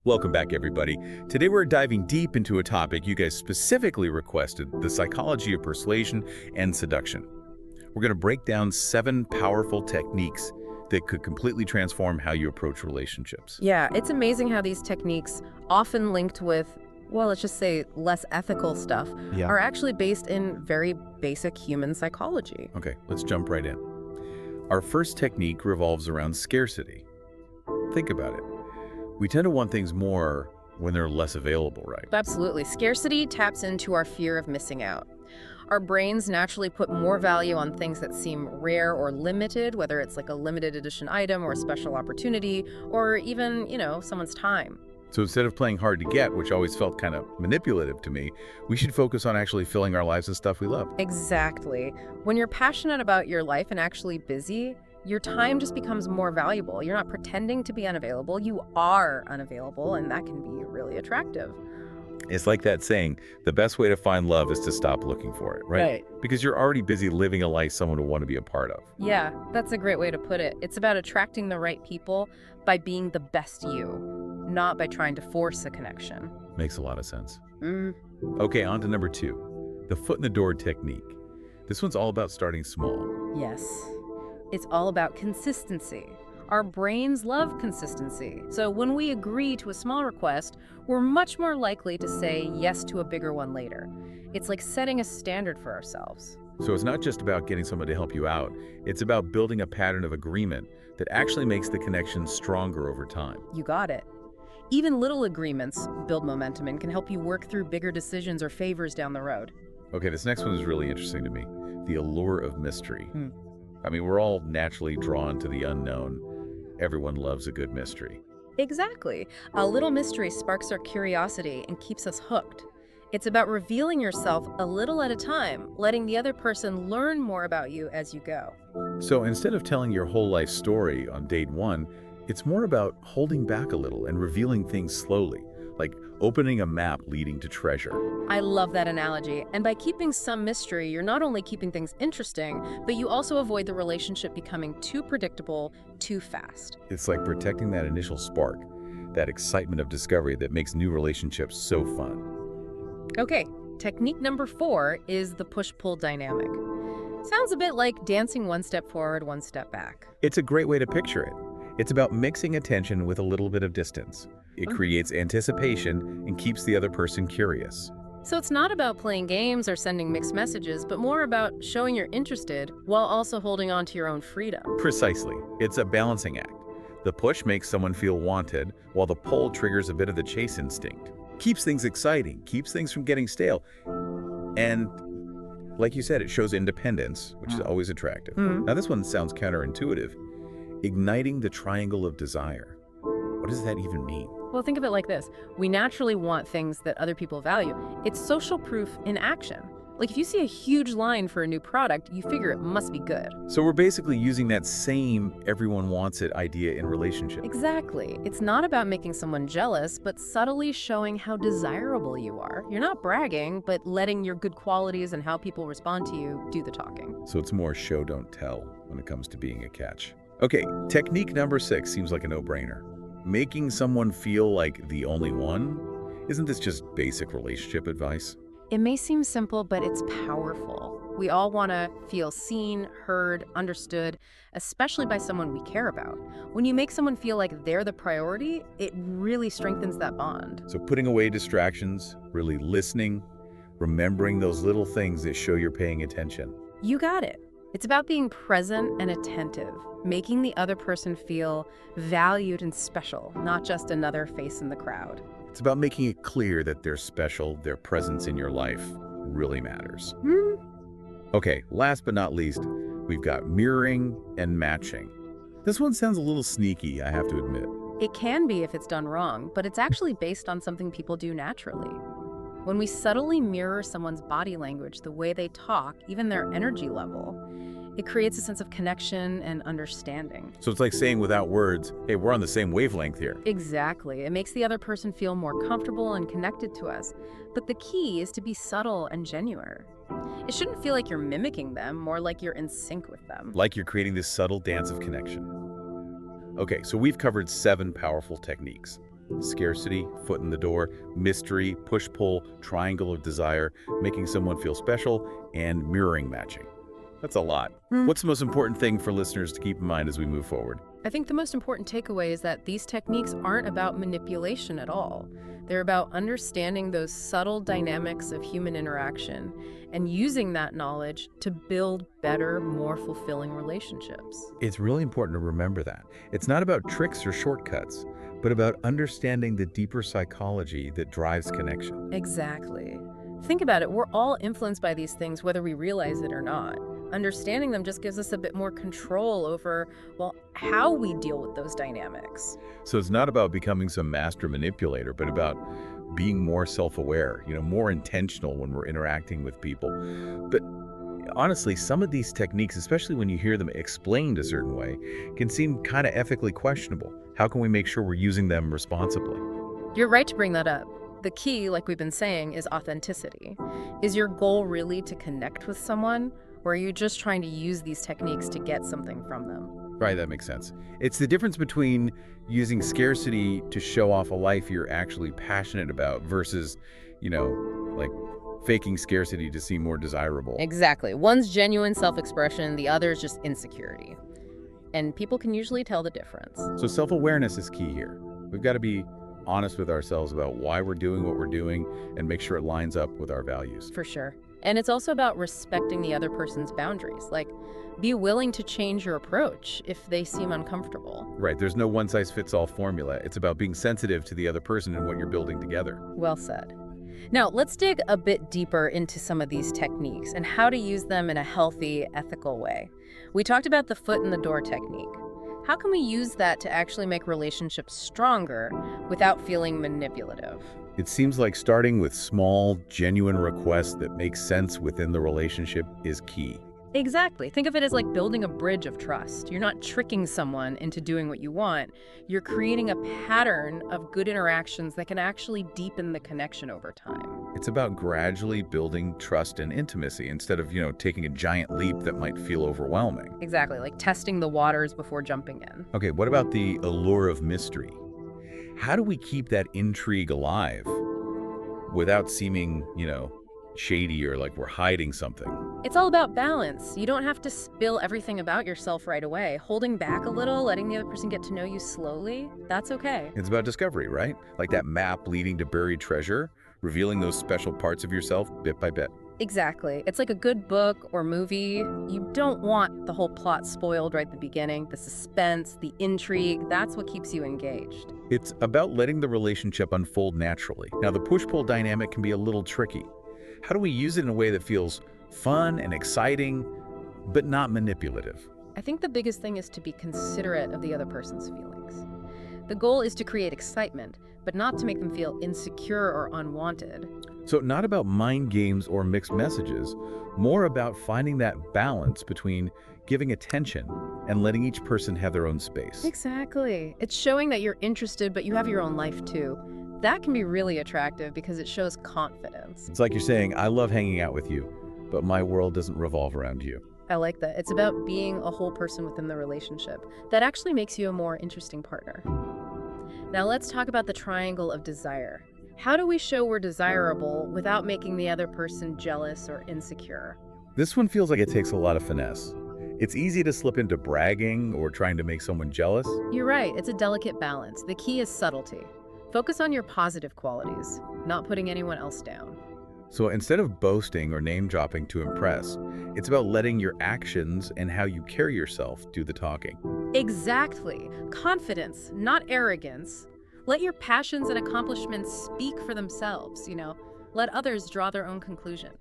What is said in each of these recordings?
Welcome back, everybody. Today we're diving deep into a topic you guys specifically requested, the psychology of persuasion and seduction. We're going to break down 7 powerful techniques that could completely transform how you approach relationships. Yeah, it's amazing how these techniques, often linked with, well, let's just say less ethical stuff, Yeah. are actually based in very basic human psychology. Okay, let's jump right in. Our first technique revolves around scarcity. Think about it. We tend to want things more when they're less available, right? Absolutely. Scarcity taps into our fear of missing out. Our brains naturally put more value on things that seem rare or limited, whether it's like a limited edition item or a special opportunity, or even, someone's time. So instead of playing hard to get, which always felt kind of manipulative to me, we should focus on actually filling our lives with stuff we love. Exactly. When you're passionate about your life and actually busy, your time just becomes more valuable. You're not pretending to be unavailable. You are unavailable, and that can be really attractive. It's like that saying, the best way to find love is to stop looking for it, right? Because you're already busy living a life someone would want to be a part of. Yeah, that's a great way to put it. It's about attracting the right people by being the best you, not by trying to force a connection. Makes a lot of sense. Okay, on to number 2, the foot in the door technique. This one's all about starting small. Yes. It's all about consistency. Our brains love consistency. So when we agree to a small request, we're much more likely to say yes to a bigger one later. It's like setting a standard for ourselves. So it's not just about getting someone to help you out. It's about building a pattern of agreement that actually makes the connection stronger over time. You got it. Even little agreements build momentum and can help you work through bigger decisions or favors down the road. Okay, this next one is really interesting to me. The allure of mystery. I mean, we're all naturally drawn to the unknown. Everyone loves a good mystery. Exactly. A little mystery sparks our curiosity and keeps us hooked. It's about revealing yourself a little at a time, letting the other person learn more about you as you go. So instead of telling your whole life story on date 1, it's more about holding back a little and revealing things slowly, like opening a map leading to treasure. I love that analogy. And by keeping some mystery, you're not only keeping things interesting, but you also avoid the relationship becoming too predictable too fast. It's like protecting that initial spark, that excitement of discovery that makes new relationships so fun. Okay, technique number 4 is the push-pull dynamic. Sounds a bit like dancing one step forward, one step back. It's a great way to picture it. It's about mixing attention with a little bit of distance. It creates anticipation and keeps the other person curious. So it's not about playing games or sending mixed messages, but more about showing you're interested while also holding on to your own freedom. Precisely. It's a balancing act. The push makes someone feel wanted, while the pull triggers a bit of the chase instinct. Keeps things exciting, keeps things from getting stale. And like you said, it shows independence, which is always attractive. Now this one sounds counterintuitive. Igniting the triangle of desire. What does that even mean? Well, think of it like this. We naturally want things that other people value. It's social proof in action. Like if you see a huge line for a new product, you figure it must be good. So we're basically using that same everyone wants it idea in relationships. Exactly. It's not about making someone jealous, but subtly showing how desirable you are. You're not bragging, but letting your good qualities and how people respond to you do the talking. So it's more show don't tell when it comes to being a catch. Okay, technique number 6 seems like a no-brainer. Making someone feel like the only one? Isn't this just basic relationship advice? It may seem simple, but it's powerful. We all want to feel seen, heard, understood, especially by someone we care about. When you make someone feel like they're the priority, it really strengthens that bond. So putting away distractions, really listening, remembering those little things that show you're paying attention. You got it. It's about being present and attentive, making the other person feel valued and special, not just another face in the crowd. It's about making it clear that they're special, their presence in your life really matters. Okay, last but not least, we've got mirroring and matching. This one sounds a little sneaky, I have to admit. It can be if it's done wrong, but it's actually based on something people do naturally. When we subtly mirror someone's body language, the way they talk, even their energy level, it creates a sense of connection and understanding. So it's like saying without words, hey, we're on the same wavelength here. Exactly. It makes the other person feel more comfortable and connected to us. But the key is to be subtle and genuine. It shouldn't feel like you're mimicking them, more like you're in sync with them. Like you're creating this subtle dance of connection. Okay, so we've covered 7 powerful techniques. Scarcity, foot in the door, mystery, push-pull, triangle of desire, making someone feel special, and mirroring matching. That's a lot. What's the most important thing for listeners to keep in mind as we move forward? I think the most important takeaway is that these techniques aren't about manipulation at all. They're about understanding those subtle dynamics of human interaction and using that knowledge to build better, more fulfilling relationships. It's really important to remember that. It's not about tricks or shortcuts, but about understanding the deeper psychology that drives connection. Exactly. Think about it. We're all influenced by these things, whether we realize it or not. Understanding them just gives us a bit more control over, well, how we deal with those dynamics. So it's not about becoming some master manipulator, but about being more self-aware, more intentional when we're interacting with people. But honestly, some of these techniques, especially when you hear them explained a certain way, can seem kind of ethically questionable. How can we make sure we're using them responsibly? You're right to bring that up. The key, like we've been saying, is authenticity. Is your goal really to connect with someone, or are you just trying to use these techniques to get something from them? Right, that makes sense. It's the difference between using scarcity to show off a life you're actually passionate about versus, like faking scarcity to seem more desirable. Exactly. One's genuine self-expression, the other is just insecurity. And people can usually tell the difference. So self-awareness is key here. We've got to be honest with ourselves about why we're doing what we're doing and make sure it lines up with our values. For sure. And it's also about respecting the other person's boundaries. Like, be willing to change your approach if they seem uncomfortable. Right. There's no one-size-fits-all formula. It's about being sensitive to the other person and what you're building together. Well said. Now, let's dig a bit deeper into some of these techniques and how to use them in a healthy, ethical way. We talked about the foot in the door technique. How can we use that to actually make relationships stronger without feeling manipulative? It seems like starting with small, genuine requests that make sense within the relationship is key. Exactly. Think of it as like building a bridge of trust. You're not tricking someone into doing what you want. You're creating a pattern of good interactions that can actually deepen the connection over time. It's about gradually building trust and intimacy instead of, taking a giant leap that might feel overwhelming. Exactly, like testing the waters before jumping in. Okay, what about the allure of mystery? How do we keep that intrigue alive without seeming, shady or like we're hiding something? It's all about balance. You don't have to spill everything about yourself right away. Holding back a little, letting the other person get to know you slowly, that's okay. It's about discovery, right? Like that map leading to buried treasure, revealing those special parts of yourself bit by bit. Exactly. It's like a good book or movie. You don't want the whole plot spoiled right at the beginning. The suspense, the intrigue, that's what keeps you engaged. It's about letting the relationship unfold naturally. Now, the push-pull dynamic can be a little tricky. How do we use it in a way that feels fun and exciting, but not manipulative? I think the biggest thing is to be considerate of the other person's feelings. The goal is to create excitement, but not to make them feel insecure or unwanted. So not about mind games or mixed messages, more about finding that balance between giving attention and letting each person have their own space. Exactly. It's showing that you're interested, but you have your own life too. That can be really attractive because it shows confidence. It's like you're saying, I love hanging out with you, but my world doesn't revolve around you. I like that. It's about being a whole person within the relationship. That actually makes you a more interesting partner. Now let's talk about the triangle of desire. How do we show we're desirable without making the other person jealous or insecure? This one feels like it takes a lot of finesse. It's easy to slip into bragging or trying to make someone jealous. You're right. It's a delicate balance. The key is subtlety. Focus on your positive qualities, not putting anyone else down. So instead of boasting or name-dropping to impress, it's about letting your actions and how you carry yourself do the talking. Exactly. Confidence, not arrogance. Let your passions and accomplishments speak for themselves, Let others draw their own conclusions.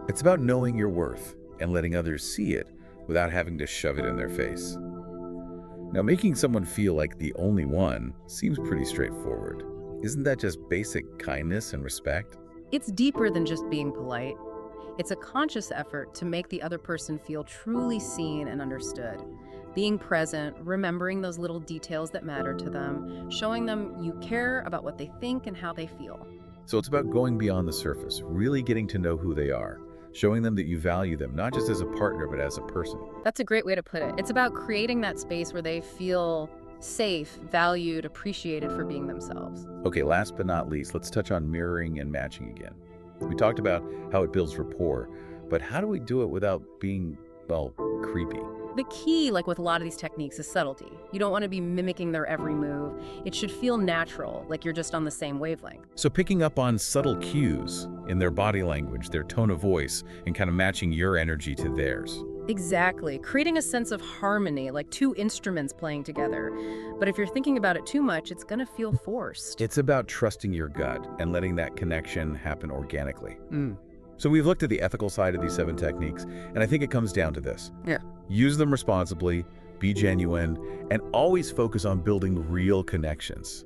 It's about knowing your worth and letting others see it without having to shove it in their face. Now, making someone feel like the only one seems pretty straightforward. Isn't that just basic kindness and respect? It's deeper than just being polite. It's a conscious effort to make the other person feel truly seen and understood. Being present, remembering those little details that matter to them, showing them you care about what they think and how they feel. So it's about going beyond the surface, really getting to know who they are, showing them that you value them, not just as a partner, but as a person. That's a great way to put it. It's about creating that space where they feel safe, valued, appreciated for being themselves. Okay, last but not least, let's touch on mirroring and matching again. We talked about how it builds rapport, but how do we do it without being, well, creepy? The key, like with a lot of these techniques, is subtlety. You don't want to be mimicking their every move. It should feel natural, like you're just on the same wavelength. So picking up on subtle cues in their body language, their tone of voice, and kind of matching your energy to theirs. Exactly. Creating a sense of harmony, like two instruments playing together. But if you're thinking about it too much, it's going to feel forced. It's about trusting your gut and letting that connection happen organically. So we've looked at the ethical side of these 7 techniques, and I think it comes down to this. Yeah. Use them responsibly, be genuine, and always focus on building real connections.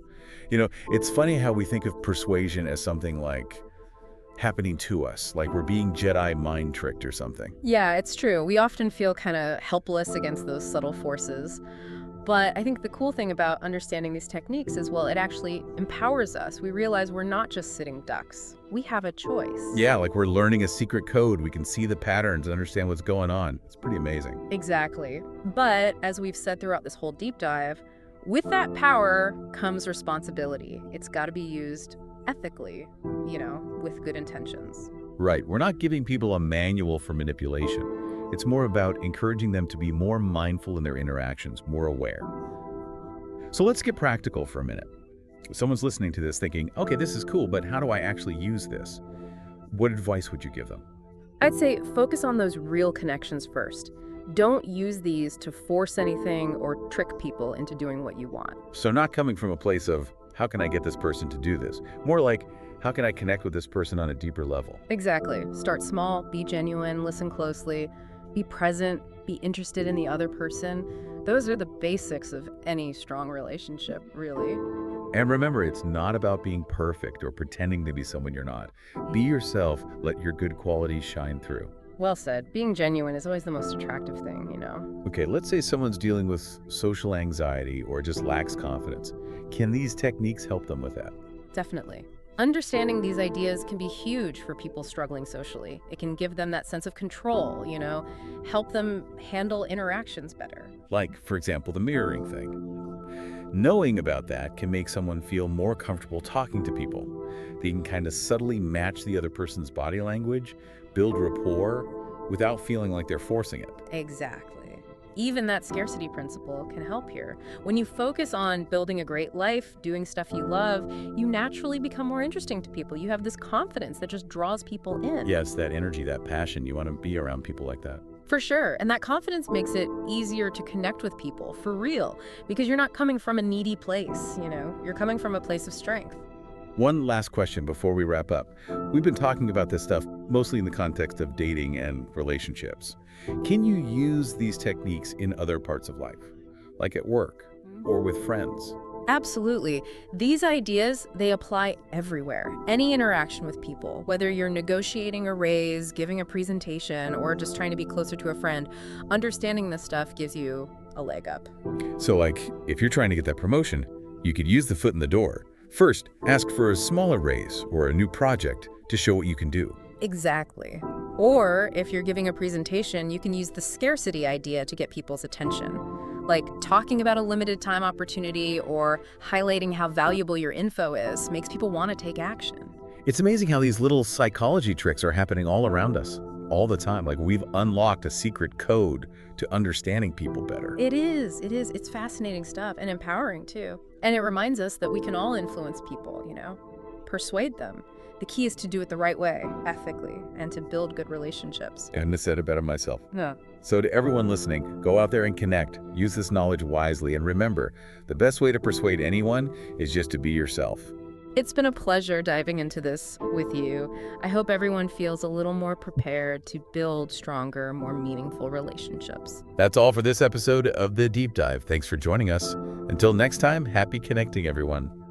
You know, it's funny how we think of persuasion as something like happening to us, like we're being Jedi mind tricked or something. Yeah, it's true. We often feel kind of helpless against those subtle forces. But I think the cool thing about understanding these techniques is, well, it actually empowers us. We realize we're not just sitting ducks. We have a choice. Yeah, like we're learning a secret code. We can see the patterns and understand what's going on. It's pretty amazing. Exactly. But as we've said throughout this whole deep dive, with that power comes responsibility. It's got to be used ethically, with good intentions. Right. We're not giving people a manual for manipulation. It's more about encouraging them to be more mindful in their interactions, more aware. So let's get practical for a minute. If someone's listening to this thinking, okay, this is cool, but how do I actually use this? What advice would you give them? I'd say focus on those real connections first. Don't use these to force anything or trick people into doing what you want. So not coming from a place of, how can I get this person to do this? More like, how can I connect with this person on a deeper level? Exactly. Start small, be genuine, listen closely, be present, be interested in the other person. Those are the basics of any strong relationship, really. And remember, it's not about being perfect or pretending to be someone you're not. Be yourself, let your good qualities shine through. Well said. Being genuine is always the most attractive thing, Okay, let's say someone's dealing with social anxiety or just lacks confidence. Can these techniques help them with that? Definitely. Understanding these ideas can be huge for people struggling socially. It can give them that sense of control, help them handle interactions better. Like, for example, the mirroring thing. Knowing about that can make someone feel more comfortable talking to people. They can kind of subtly match the other person's body language, build rapport, without feeling like they're forcing it. Exactly. Even that scarcity principle can help here. When you focus on building a great life, doing stuff you love, you naturally become more interesting to people. You have this confidence that just draws people in. Yes, that energy, that passion. You want to be around people like that. For sure. And that confidence makes it easier to connect with people, for real, because you're not coming from a needy place, You're coming from a place of strength. One last question before we wrap up. We've been talking about this stuff mostly in the context of dating and relationships. Can you use these techniques in other parts of life, like at work or with friends? Absolutely. These ideas, they apply everywhere. Any interaction with people, whether you're negotiating a raise, giving a presentation, or just trying to be closer to a friend, understanding this stuff gives you a leg up. So like, if you're trying to get that promotion, you could use the foot in the door. First, ask for a smaller raise or a new project to show what you can do. Exactly. Or if you're giving a presentation, you can use the scarcity idea to get people's attention. Like talking about a limited time opportunity or highlighting how valuable your info is makes people want to take action. It's amazing how these little psychology tricks are happening all around us, all the time. Like we've unlocked a secret code to understanding people better. It is. It's fascinating stuff and empowering too. And it reminds us that we can all influence people, persuade them. The key is to do it the right way, ethically, and to build good relationships. I couldn't have said it better myself. Yeah. So to everyone listening, go out there and connect. Use this knowledge wisely. And remember, the best way to persuade anyone is just to be yourself. It's been a pleasure diving into this with you. I hope everyone feels a little more prepared to build stronger, more meaningful relationships. That's all for this episode of The Deep Dive. Thanks for joining us. Until next time, happy connecting, everyone.